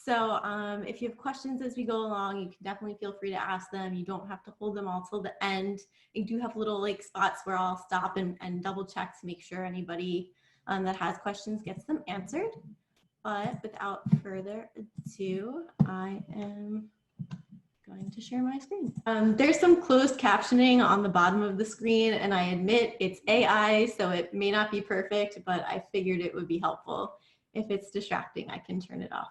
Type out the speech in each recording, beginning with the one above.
So if you have questions as we go along, you can definitely feel free to ask them. You don't have to hold them all till the end. You do have little like spots where I'll stop and double check to make sure anybody that has questions gets them answered. But without further ado, I am going to share my screen. There's some closed captioning on the bottom of the screen, and I admit it's AI, so it may not be perfect, but I figured it would be helpful. If it's distracting, I can turn it off.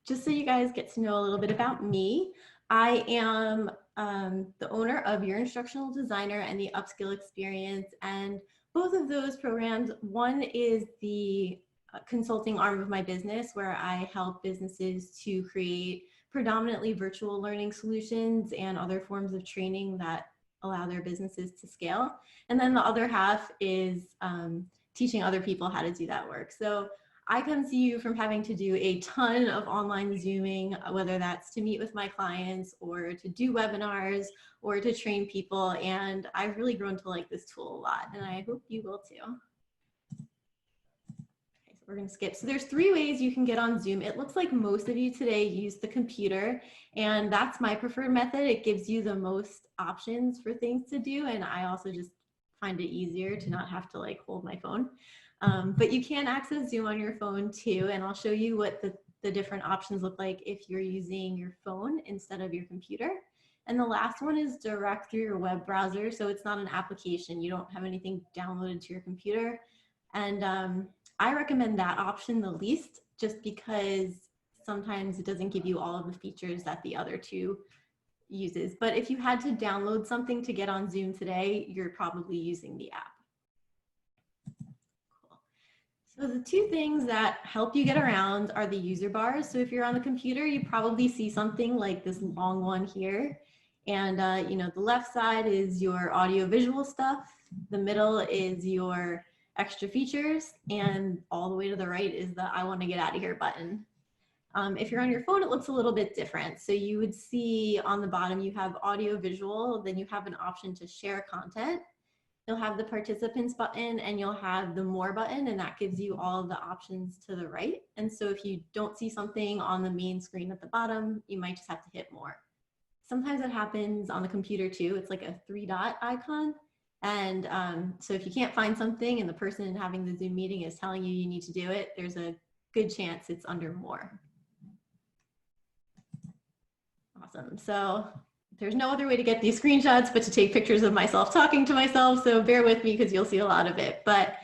Just so you guys get to know a little bit about me, I am the owner of Your Instructional Designer and the Upskill Experience, and both of those programs, one is the consulting arm of my business where I help businesses to create predominantly virtual learning solutions and other forms of training that allow their businesses to scale. And then the other half is teaching other people how to do that work. So I come to you from having to do a ton of online Zooming, whether that's to meet with my clients or to do webinars or to train people. And I've really grown to like this tool a lot, and I hope you will too. Okay, so we're gonna skip. So there's 3 ways you can get on Zoom. It looks like most of you today use the computer, and that's my preferred method. It gives you the most options for things to do, and I also just find it easier to not have to like hold my phone. But you can access Zoom on your phone too, and I'll show you what the different options look like if you're using your phone instead of your computer. And the last one is direct through your web browser, so it's not an application. You don't have anything downloaded to your computer. And I recommend that option the least, just because sometimes it doesn't give you all of the features that the other two uses. But if you had to download something to get on Zoom today, you're probably using the app. So the 2 things that help you get around are the user bars. So if you're on the computer, you probably see something like this long one here. And you know, the left side is your audio visual stuff. The middle is your extra features. And all the way to the right is the I want to get out of here button. If you're on your phone, it looks a little bit different. So you would see on the bottom, you have audio visual, then you have an option to share content. You'll have the participants button and you'll have the more button, and that gives you all of the options to the right. And so if you don't see something on the main screen at the bottom, you might just have to hit more. Sometimes it happens on the computer too. It's like a 3-dot icon. And so if you can't find something and the person having the Zoom meeting is telling you need to do it, there's a good chance it's under more. Awesome. So there's no other way to get these screenshots but to take pictures of myself talking to myself, so bear with me because you'll see a lot of it. But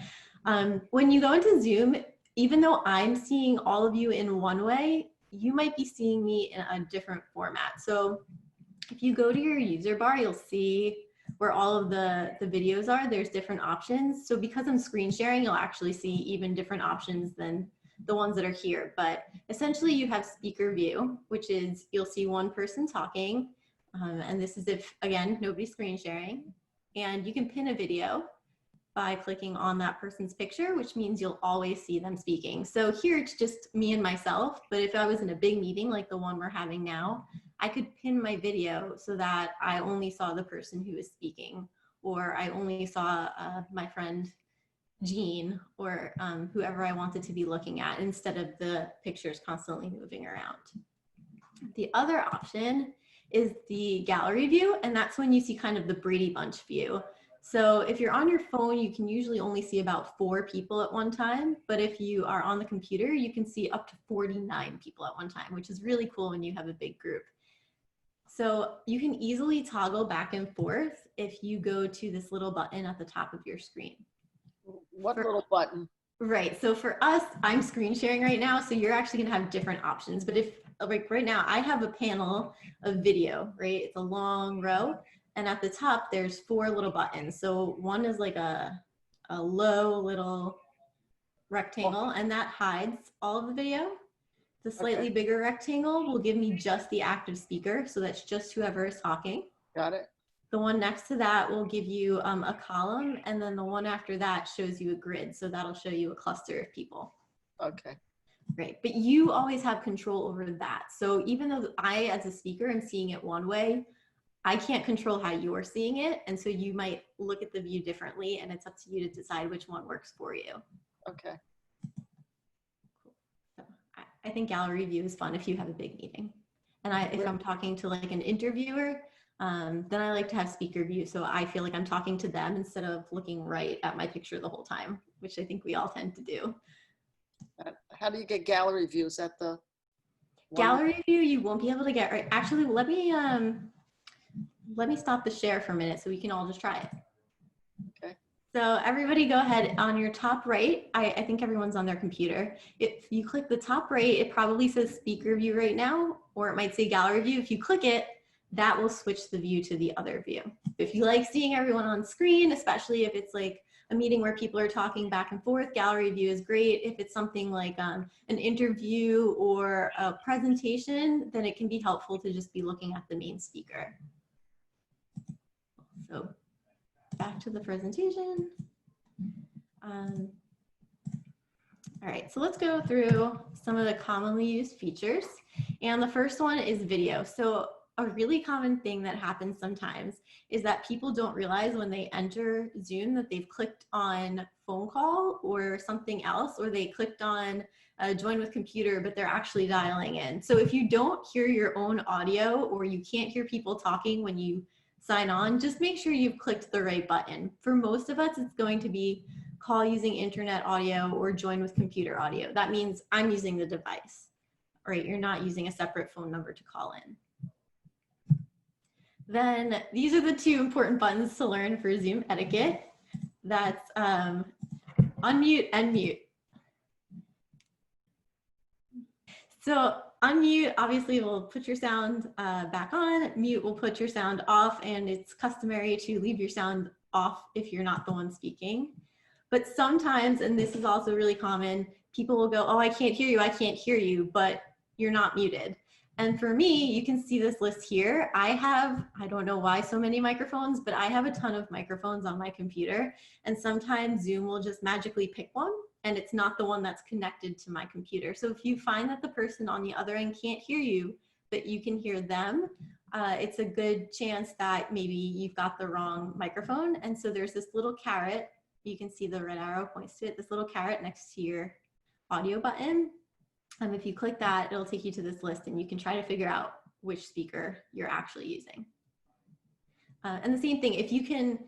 when you go into Zoom, even though I'm seeing all of you in one way, you might be seeing me in a different format. So if you go to your user bar, you'll see where all of the videos are. There's different options. So because I'm screen sharing, you'll actually see even different options than the ones that are here. But essentially you have speaker view, which is you'll see one person talking. And this is if, again, nobody's screen sharing. And you can pin a video by clicking on that person's picture, which means you'll always see them speaking. So here it's just me and myself, but if I was in a big meeting like the one we're having now, I could pin my video so that I only saw the person who is speaking, or I only saw my friend Jean, or whoever I wanted to be looking at, instead of the pictures constantly moving around. The other option is the gallery view, and that's when you see kind of the Brady Bunch view. So if you're on your phone, you can usually only see about 4 people at one time, but if you are on the computer, you can see up to 49 people at one time, which is really cool when you have a big group. So you can easily toggle back and forth if you go to this little button at the top of your screen. What little button? Right, so for us, I'm screen sharing right now, so you're actually gonna have different options. But if, like right now, I have a panel of video, right? It's a long row, and at the top, there's 4 little buttons. So one is like a low little rectangle, and that hides all of the video. The slightly bigger rectangle will give me just the active speaker, so that's just whoever is talking. Got it. The one next to that will give you a column, and then the one after that shows you a grid, so that'll show you a cluster of people. Okay. Right, but you always have control over that. So even though I, as a speaker, am seeing it one way, I can't control how you're seeing it, and so you might look at the view differently, and it's up to you to decide which one works for you. Okay. I think gallery view is fun if you have a big meeting. And if I'm talking to like an interviewer, then I like to have speaker view. So I feel like I'm talking to them instead of looking right at my picture the whole time, which I think we all tend to do. How do you get gallery views at the Gallery view, you won't be able to get right. Actually, let me stop the share for a minute so we can all just try it. Okay. So everybody go ahead on your top right. I think everyone's on their computer. If you click the top right, it probably says speaker view right now, or it might say gallery view. If you click it, that will switch the view to the other view. If you like seeing everyone on screen, especially if it's like a meeting where people are talking back and forth, gallery view is great. If it's something like an interview or a presentation, then it can be helpful to just be looking at the main speaker. So back to the presentation. All right, so let's go through some of the commonly used features. And the first one is video. So a really common thing that happens sometimes is that people don't realize when they enter Zoom that they've clicked on phone call or something else, or they clicked on join with computer, but they're actually dialing in. So if you don't hear your own audio or you can't hear people talking when you sign on, just make sure you've clicked the right button. For most of us, it's going to be call using internet audio or join with computer audio. That means I'm using the device, right? You're not using a separate phone number to call in. Then these are the two important buttons to learn for Zoom etiquette. That's unmute and mute. So unmute obviously will put your sound back on, mute will put your sound off, and it's customary to leave your sound off if you're not the one speaking. But sometimes, and this is also really common, people will go, oh, I can't hear you, but you're not muted. And for me, you can see this list here. I don't know why so many microphones, but I have a ton of microphones on my computer. And sometimes Zoom will just magically pick one, and it's not the one that's connected to my computer. So if you find that the person on the other end can't hear you, but you can hear them, it's a good chance that maybe you've got the wrong microphone. And so there's this little caret. You can see the red arrow points to it, this little caret next to your audio button. If you click that, it'll take you to this list and you can try to figure out which speaker you're actually using. And the same thing, if you can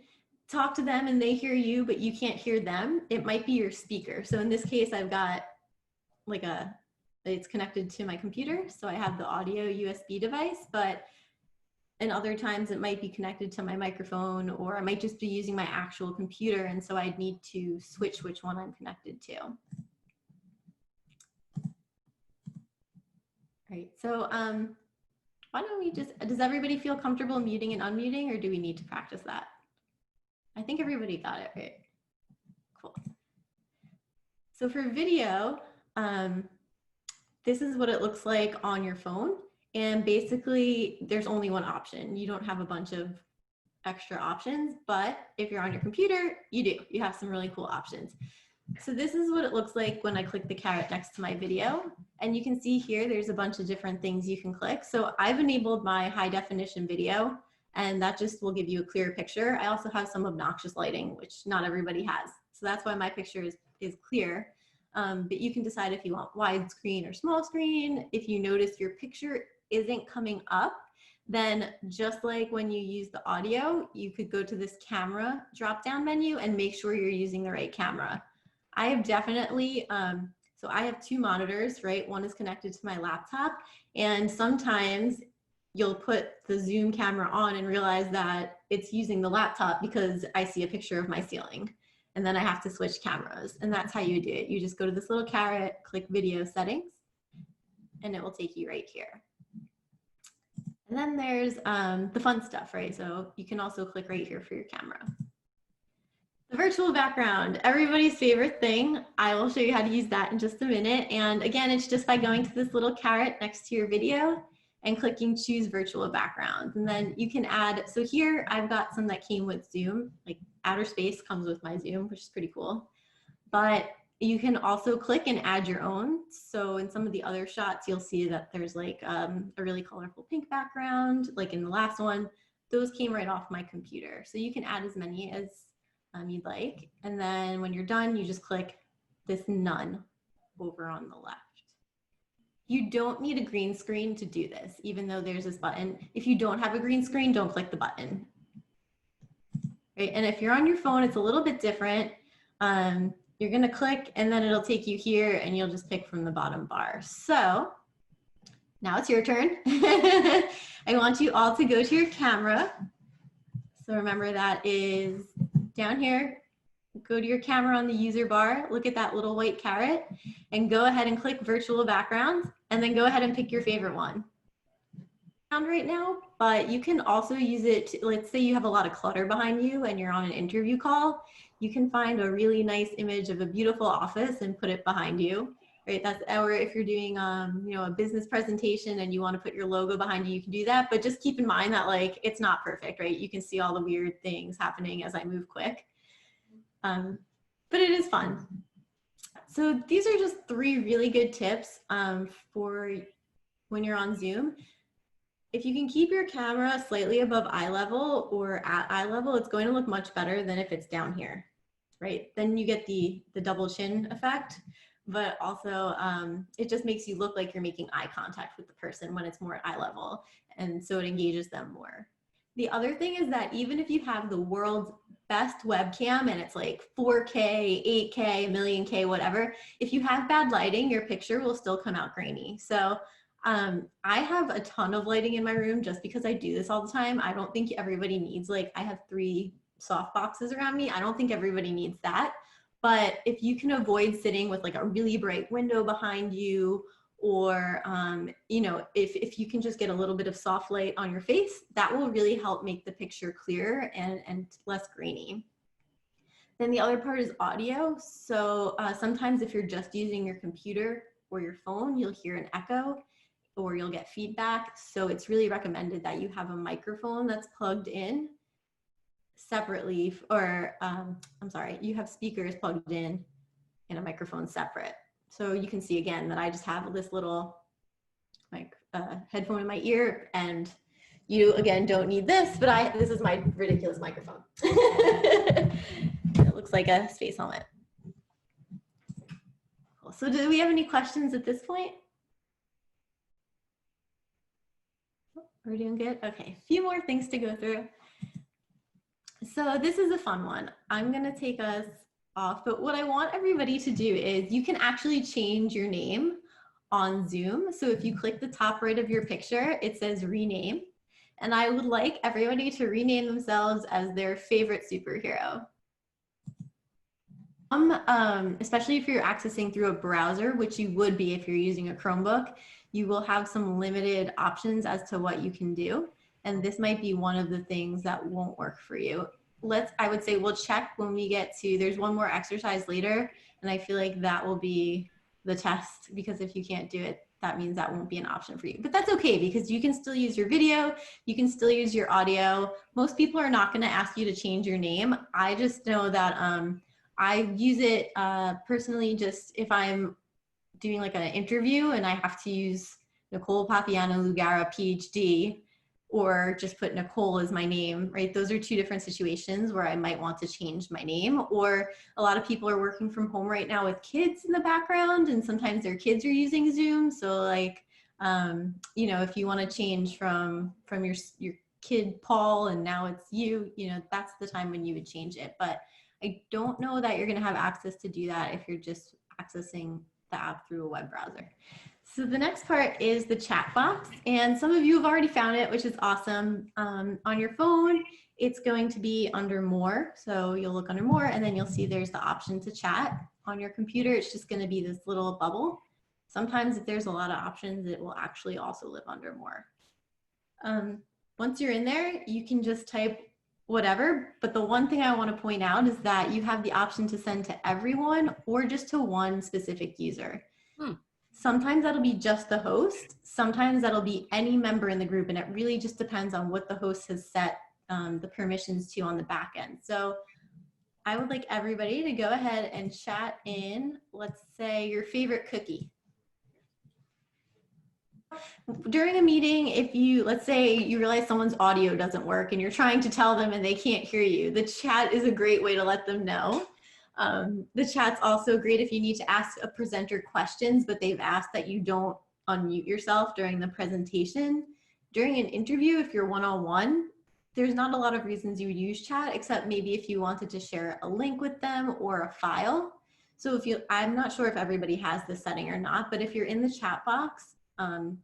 talk to them and they hear you, but you can't hear them, it might be your speaker. So in this case, I've got like it's connected to my computer. So I have the audio USB device, but and other times it might be connected to my microphone, or I might just be using my actual computer. And so I'd need to switch which one I'm connected to. All right, so why don't we does everybody feel comfortable muting and unmuting, or do we need to practice that? I think everybody got it, right? Cool. So for video, this is what it looks like on your phone. And basically, there's only one option. You don't have a bunch of extra options, but if you're on your computer, you do. You have some really cool options. So this is what it looks like when I click the caret next to my video. And you can see here, there's a bunch of different things you can click. So I've enabled my high definition video, and that just will give you a clear picture. I also have some obnoxious lighting, which not everybody has. So that's why my picture is clear. But you can decide if you want widescreen or small screen. If you notice your picture isn't coming up, then just like when you use the audio, you could go to this camera drop-down menu and make sure you're using the right camera. I have definitely, so I have two monitors, right? One is connected to my laptop, and sometimes you'll put the Zoom camera on and realize that it's using the laptop because I see a picture of my ceiling. And then I have to switch cameras, and that's how you do it. You just go to this little caret, click video settings, and it will take you right here. And then there's the fun stuff, right? So you can also click right here for your camera. The virtual background, everybody's favorite thing. I will show you how to use that in just a minute. And again, it's just by going to this little caret next to your video and clicking choose virtual background. And then you can add, so here I've got some that came with Zoom, like outer space comes with my Zoom, which is pretty cool. But you can also click and add your own. So in some of the other shots, you'll see that there's like a really colorful pink background, like in the last one, those came right off my computer. So you can add as many as you'd like. And then when you're done, you just click this none over on the left. You don't need a green screen to do this, even though there's this button. If you don't have a green screen, don't click the button. Right? And if you're on your phone, it's a little bit different. You're gonna click and then it'll take you here and you'll just pick from the bottom bar. So now it's your turn. I want you all to go to your camera. So remember that is down here. Go to your camera on the user bar, look at that little white caret, and go ahead and click virtual backgrounds, and then go ahead and pick your favorite one. Right now, but you can also use it to, let's say you have a lot of clutter behind you and you're on an interview call, you can find a really nice image of a beautiful office and put it behind you, right? That's, or if you're doing you know, a business presentation and you want to put your logo behind you, you can do that, but just keep in mind that like it's not perfect, right? You can see all the weird things happening as I move quick, but it is fun. So these are just 3 really good tips for when you're on Zoom. If you can keep your camera slightly above eye level or at eye level, it's going to look much better than if it's down here, right? Then you get the double chin effect, but also it just makes you look like you're making eye contact with the person when it's more at eye level. And so it engages them more. The other thing is that even if you have the world's best webcam and it's like 4K, 8K, a million K, whatever, if you have bad lighting, your picture will still come out grainy. So I have a ton of lighting in my room just because I do this all the time. I don't think everybody needs, like, I have 3 soft boxes around me. I don't think everybody needs that. But if you can avoid sitting with like a really bright window behind you, or, you know, if you can just get a little bit of soft light on your face, that will really help make the picture clearer and less grainy. Then the other part is audio. So sometimes if you're just using your computer or your phone, you'll hear an echo, or you'll get feedback. So it's really recommended that you have a microphone that's plugged in separately, or I'm sorry, you have speakers plugged in and a microphone separate. So you can see again that I just have this little like headphone in my ear, and you again don't need this, but this is my ridiculous microphone. It looks like a space helmet. Cool. So do we have any questions at this point? We're doing good? Okay, a few more things to go through. So this is a fun one. I'm gonna take us off, but what I want everybody to do is you can actually change your name on Zoom. So if you click the top right of your picture, it says rename. And I would like everybody to rename themselves as their favorite superhero. Especially if you're accessing through a browser, which you would be if you're using a Chromebook, you will have some limited options as to what you can do. And this might be one of the things that won't work for you. I would say we'll check when we get to, there's one more exercise later, and I feel like that will be the test, because if you can't do it, that means that won't be an option for you. But that's okay, because you can still use your video, you can still use your audio. Most people are not gonna ask you to change your name. I just know that I use it personally just if I'm doing like an interview and I have to use Nicole Papiano Lugara, PhD, or just put Nicole as my name, right? Those are 2 different situations where I might want to change my name. Or a lot of people are working from home right now with kids in the background, and sometimes their kids are using Zoom. So like, you know, if you want to change from your kid Paul and now it's you, you know, that's the time when you would change it. But I don't know that you're going to have access to do that if you're just accessing the app through a web browser. So the next part is the chat box, and some of you have already found it, which is awesome. On your phone, it's going to be under more. So you'll look under more, and then you'll see there's the option to chat. On your computer, it's just going to be this little bubble. Sometimes if there's a lot of options, it will actually also live under more. Once you're in there, you can just type whatever, but the one thing I want to point out is that you have the option to send to everyone or just to one specific user. Sometimes that'll be just the host, sometimes that'll be any member in the group, and it really just depends on what the host has set the permissions to on the back end. So I would like everybody to go ahead and chat in, let's say, your favorite cookie. During a meeting, if you, let's say you realize someone's audio doesn't work and you're trying to tell them and they can't hear you, the chat is a great way to let them know. The chat's also great if you need to ask a presenter questions, but they've asked that you don't unmute yourself during the presentation. During an interview, if you're one-on-one, there's not a lot of reasons you would use chat, except maybe if you wanted to share a link with them or a file. So I'm not sure if everybody has this setting or not, but if you're in the chat box on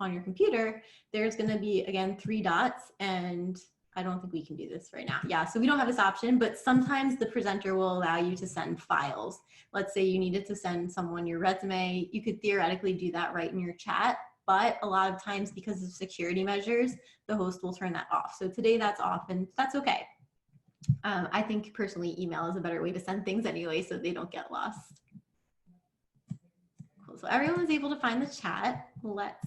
your computer, there's going to be, again, 3 dots, and I don't think we can do this right now. Yeah, so we don't have this option, but sometimes the presenter will allow you to send files. Let's say you needed to send someone your resume. You could theoretically do that right in your chat, but a lot of times because of security measures, the host will turn that off. So today that's off, and that's okay. I think personally email is a better way to send things anyway, so they don't get lost. Cool. So everyone was able to find the chat. Let's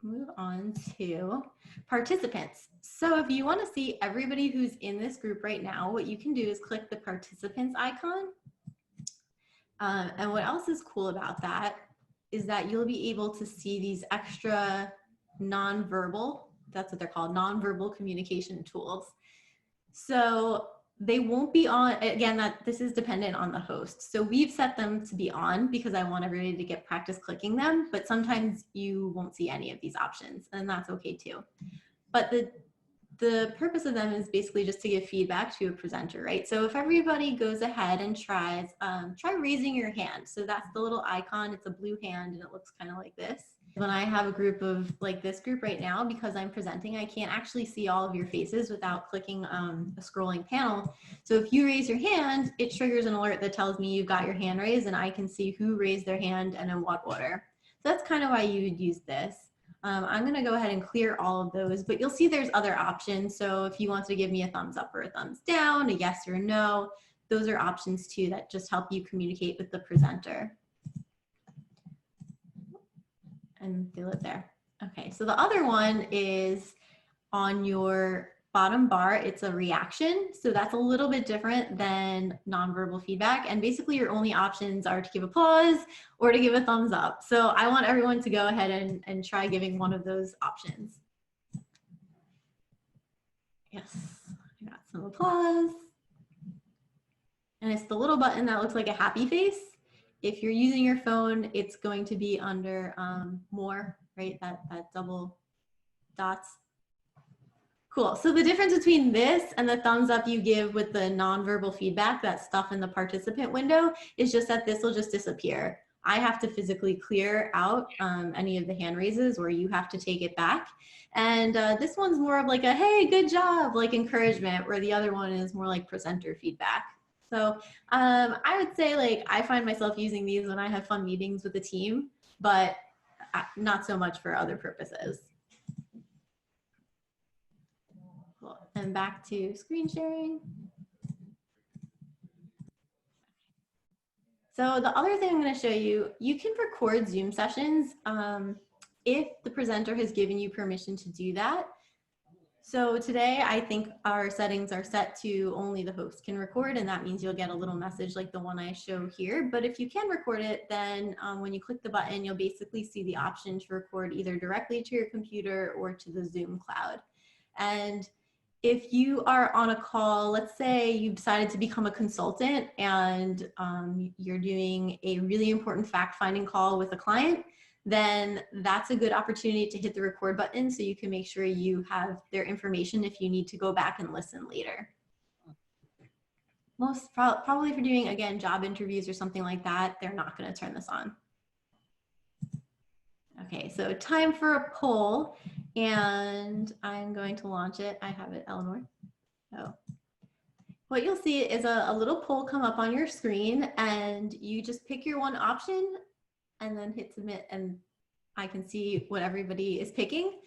move on to participants. So if you want to see everybody who's in this group right now, what you can do is click the participants icon. And what else is cool about that is that you'll be able to see these extra nonverbal, that's what they're called, nonverbal communication tools. So they won't be on, again, this is dependent on the host. So we've set them to be on because I want everybody to get practice clicking them, but sometimes you won't see any of these options, and that's okay too. But the purpose of them is basically just to give feedback to a presenter, right? So if everybody goes ahead and try raising your hand. So that's the little icon, it's a blue hand and it looks kind of like this. When I have a group of like this group right now, because I'm presenting, I can't actually see all of your faces without clicking a scrolling panel. So if you raise your hand, it triggers an alert that tells me you've got your hand raised, and I can see who raised their hand and in what order. So that's kind of why you would use this. I'm going to go ahead and clear all of those, but you'll see there's other options. So if you want to give me a thumbs up or a thumbs down, a yes or a no, those are options too that just help you communicate with the presenter. And feel it there. Okay, so the other one is on your bottom bar, it's a reaction. So that's a little bit different than nonverbal feedback. And basically your only options are to give applause or to give a thumbs up. So I want everyone to go ahead and try giving one of those options. Yes, I got some applause. And it's the little button that looks like a happy face. If you're using your phone, it's going to be under more, right? That double dots. Cool. So the difference between this and the thumbs up you give with the nonverbal feedback, that stuff in the participant window, is just that this will just disappear. I have to physically clear out any of the hand raises, or you have to take it back. And this one's more of like a, hey, good job, like encouragement, where the other one is more like presenter feedback. So I would say, like, I find myself using these when I have fun meetings with the team, but not so much for other purposes. Cool. And back to screen sharing. So the other thing I'm going to show you, you can record Zoom sessions if the presenter has given you permission to do that. So today, I think our settings are set to only the host can record, and that means you'll get a little message like the one I show here. But if you can record it, then when you click the button, you'll basically see the option to record either directly to your computer or to the Zoom cloud. And if you are on a call, let's say you decided to become a consultant and you're doing a really important fact-finding call with a client, then that's a good opportunity to hit the record button so you can make sure you have their information if you need to go back and listen later. Probably if you're doing, again, job interviews or something like that, they're not going to turn this on. Okay, so time for a poll, and I'm going to launch it. I have it, Eleanor. So what you'll see is a little poll come up on your screen, and you just pick your one option and then hit submit, and I can see what everybody is picking.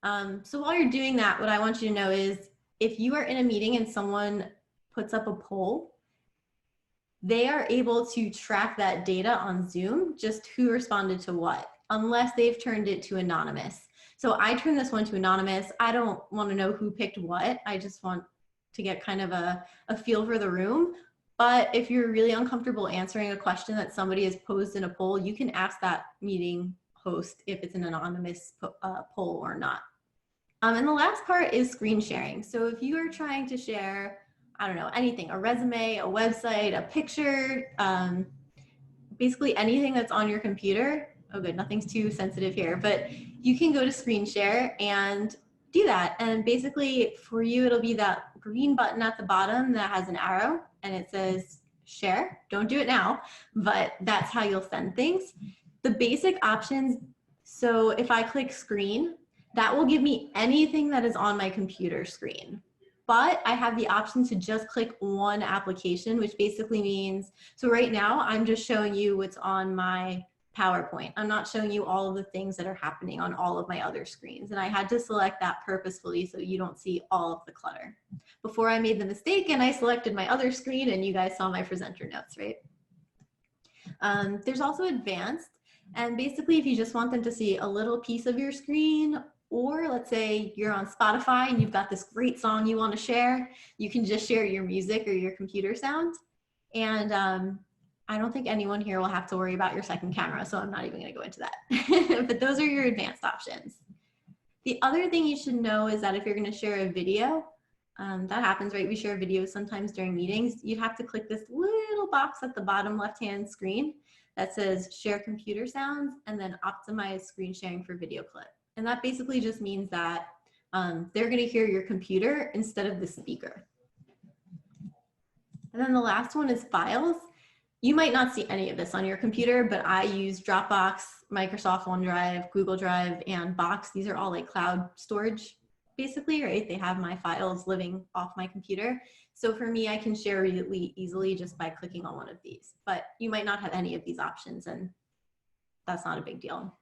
So while you're doing that, what I want you to know is if you are in a meeting and someone puts up a poll, they are able to track that data on Zoom, just who responded to what, unless they've turned it to anonymous. So I turned this one to anonymous. I don't want to know who picked what. I just want to get kind of a feel for the room. But if you're really uncomfortable answering a question that somebody has posed in a poll, you can ask that meeting host if it's an anonymous poll or not. And the last part is screen sharing. So if you are trying to share, I don't know, anything, a resume, a website, a picture, basically anything that's on your computer, oh good, nothing's too sensitive here, but you can go to screen share and do that. And basically for you, it'll be that green button at the bottom that has an arrow and it says share. Don't do it now, but that's how you'll send things. The basic options, so if I click screen, that will give me anything that is on my computer screen. But I have the option to just click one application, which basically means, so right now I'm just showing you what's on my PowerPoint. I'm not showing you all of the things that are happening on all of my other screens. And I had to select that purposefully so you don't see all of the clutter. Before I made the mistake and I selected my other screen and you guys saw my presenter notes, right? There's also advanced. And basically if you just want them to see a little piece of your screen, or let's say you're on Spotify and you've got this great song you want to share, you can just share your music or your computer sound. And I don't think anyone here will have to worry about your second camera, so I'm not even going to go into that. But those are your advanced options. The other thing you should know is that if you're going to share a video, that happens, right? We share videos sometimes during meetings. You have to click this little box at the bottom left-hand screen that says share computer sounds and then optimize screen sharing for video clip. And that basically just means that they're going to hear your computer instead of the speaker. And then the last one is files. You might not see any of this on your computer, but I use Dropbox, Microsoft OneDrive, Google Drive, and Box. These are all like cloud storage, basically, right? They have my files living off my computer. So for me, I can share really easily just by clicking on one of these. But you might not have any of these options, and that's not a big deal.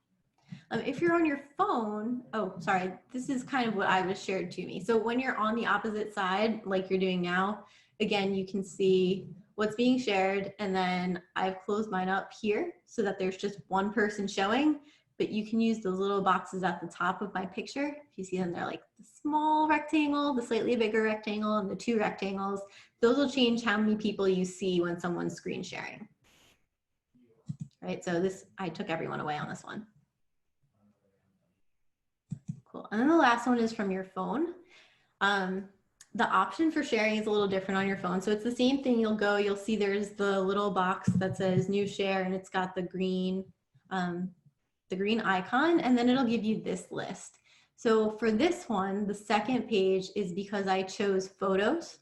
If you're on your phone, oh, sorry, this is kind of what I was shared to me. So when you're on the opposite side, like you're doing now, again, you can see what's being shared. And then I've closed mine up here so that there's just one person showing, but you can use those little boxes at the top of my picture. If you see them, they're like the small rectangle, the slightly bigger rectangle, and the two rectangles. Those will change how many people you see when someone's screen sharing. Right, so this, I took everyone away on this one. Cool, and then the last one is from your phone. The option for sharing is a little different on your phone. So it's the same thing. You'll see there's the little box that says new share and it's got the green icon, and then it'll give you this list. So for this one, the second page is because I chose photos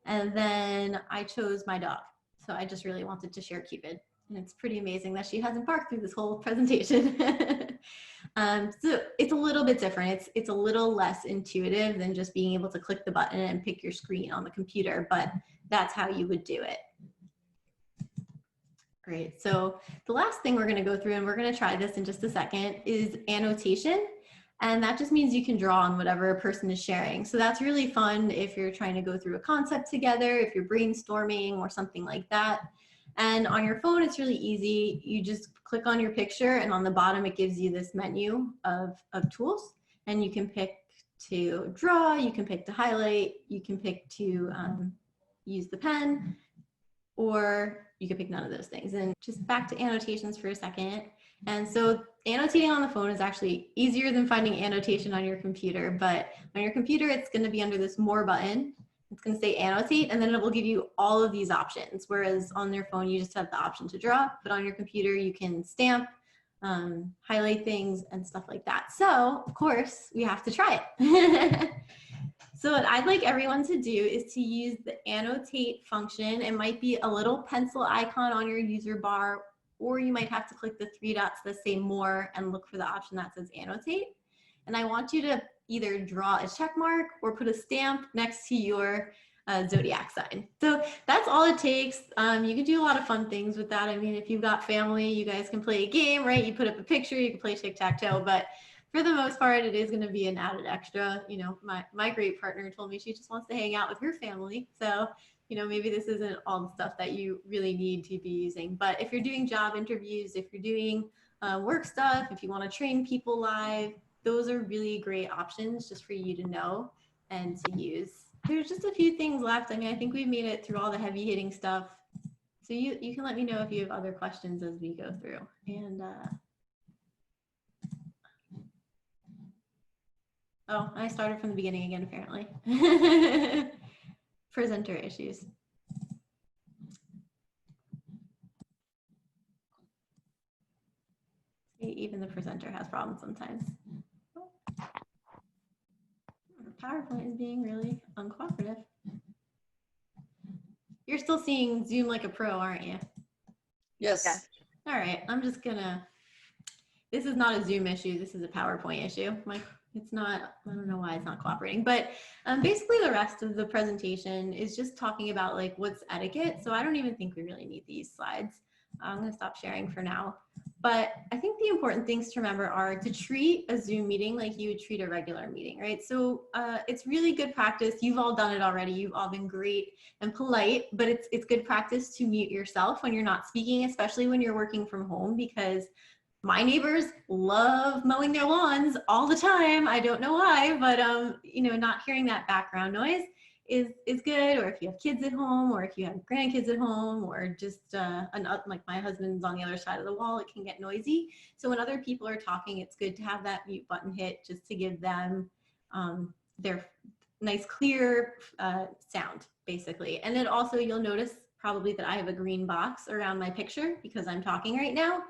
and then I chose my dog. So I just really wanted to share Cupid. And it's pretty amazing that she hasn't barked through this whole presentation. So it's a little bit different. It's a little less intuitive than just being able to click the button and pick your screen on the computer, but that's how you would do it. Great, so the last thing we're gonna go through, and we're gonna try this in just a second, is annotation. And that just means you can draw on whatever a person is sharing. So that's really fun if you're trying to go through a concept together, if you're brainstorming or something like that. And on your phone, it's really easy. You just click on your picture and on the bottom, it gives you this menu of tools. And you can pick to draw, you can pick to highlight, you can pick to use the pen, or you can pick none of those things. And just back to annotations for a second. And so annotating on the phone is actually easier than finding annotation on your computer, but on your computer, it's gonna be under this more button. It's going to say annotate, and then it will give you all of these options. Whereas on your phone, you just have the option to draw, but on your computer, you can stamp, highlight things and stuff like that. So of course we have to try it. So what I'd like everyone to do is to use the annotate function. It might be a little pencil icon on your user bar, or you might have to click the three dots that say more and look for the option that says annotate. And I want you to either draw a check mark or put a stamp next to your zodiac sign. So that's all it takes. You can do a lot of fun things with that. I mean, if you've got family, you guys can play a game, right? You put up a picture, you can play tic-tac-toe, but for the most part, it is going to be an added extra. You know, my great partner told me she just wants to hang out with her family. So, you know, maybe this isn't all the stuff that you really need to be using. But if you're doing job interviews, if you're doing work stuff, if you want to train people live, those are really great options just for you to know and to use. There's just a few things left. I mean, I think we've made it through all the heavy hitting stuff. So you can let me know if you have other questions as we go through. And oh, I started from the beginning again, apparently. Presenter issues. the presenter has problems sometimes. PowerPoint is being really uncooperative. You're still seeing Zoom like a pro, aren't you? Yes. Yes. All right, I'm just gonna, this is not a Zoom issue, this is a PowerPoint issue. It's not, I don't know why it's not cooperating, but basically the rest of the presentation is just talking about like what's etiquette. So I don't even think we really need these slides. I'm gonna stop sharing for now. But I think the important things to remember are to treat a Zoom meeting like you would treat a regular meeting, right? So it's really good practice. You've all done it already. You've all been great and polite, but it's good practice to mute yourself when you're not speaking, especially when you're working from home, because my neighbors love mowing their lawns all the time. I don't know why, but you know, not hearing that background noise is good. Or if you have kids at home, or if you have grandkids at home, or just like my husband's on the other side of the wall, it can get noisy. So when other people are talking, it's good to have that mute button hit just to give them their nice clear sound, basically. And then also you'll notice probably that I have a green box around my picture because I'm talking right now.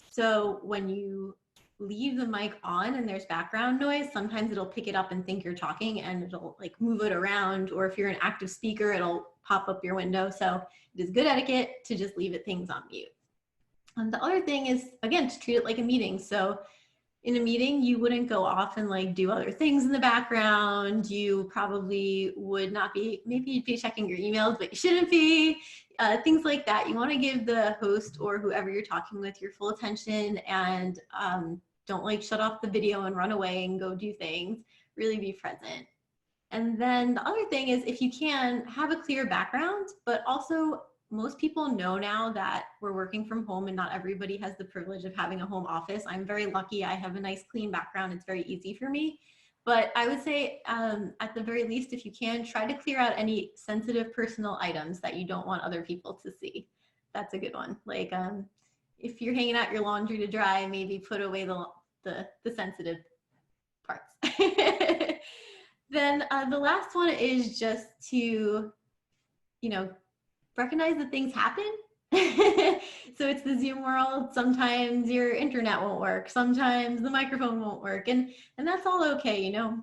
So when you leave the mic on and there's background noise, sometimes it'll pick it up and think you're talking and it'll like move it around. Or if you're an active speaker, it'll pop up your window. So it is good etiquette to just leave things on mute. And the other thing is, again, to treat it like a meeting. So in a meeting, you wouldn't go off and like do other things in the background. You probably would not be, maybe you'd be checking your emails, but you shouldn't be. Things like that. You want to give the host or whoever you're talking with your full attention, and don't like shut off the video and run away and go do things. Really be present. And then the other thing is, if you can, have a clear background, but also most people know now that we're working from home and not everybody has the privilege of having a home office. I'm very lucky. I have a nice clean background. It's very easy for me. But I would say at the very least, if you can, try to clear out any sensitive personal items that you don't want other people to see. That's a good one. Like if you're hanging out your laundry to dry, maybe put away the sensitive parts. Then the last one is just to, you know, recognize that things happen. So it's the Zoom world. Sometimes your internet won't work. Sometimes the microphone won't work. And that's all okay, you know.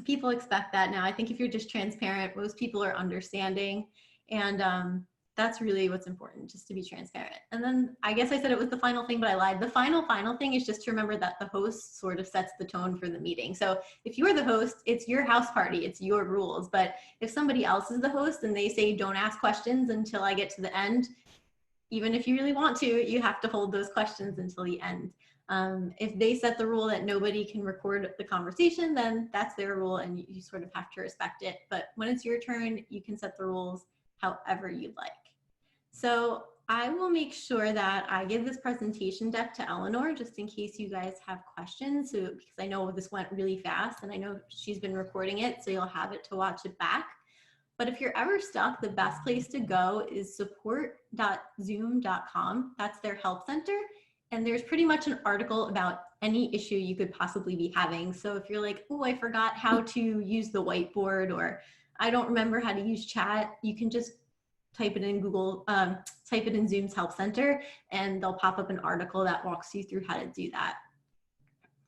People expect that now. I think if you're just transparent, most people are understanding. And that's really what's important, just to be transparent. And then I guess I said it was the final thing, but I lied. The final thing is just to remember that the host sort of sets the tone for the meeting. So if you're the host, it's your house party, it's your rules. But if somebody else is the host and they say, don't ask questions until I get to the end, even if you really want to, you have to hold those questions until the end. If they set the rule that nobody can record the conversation, then that's their rule and you sort of have to respect it. But when it's your turn, you can set the rules however you'd like. So I will make sure that I give this presentation deck to Eleanor just in case you guys have questions. So because I know this went really fast and I know she's been recording it, so you'll have it to watch it back. But if you're ever stuck, the best place to go is support.zoom.com. That's their help center. And there's pretty much an article about any issue you could possibly be having. So if you're like, oh, I forgot how to use the whiteboard, or I don't remember how to use chat, you can just type it in Google, type it in Zoom's help center, and they'll pop up an article that walks you through how to do that.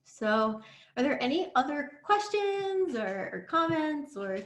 So are there any other questions or comments or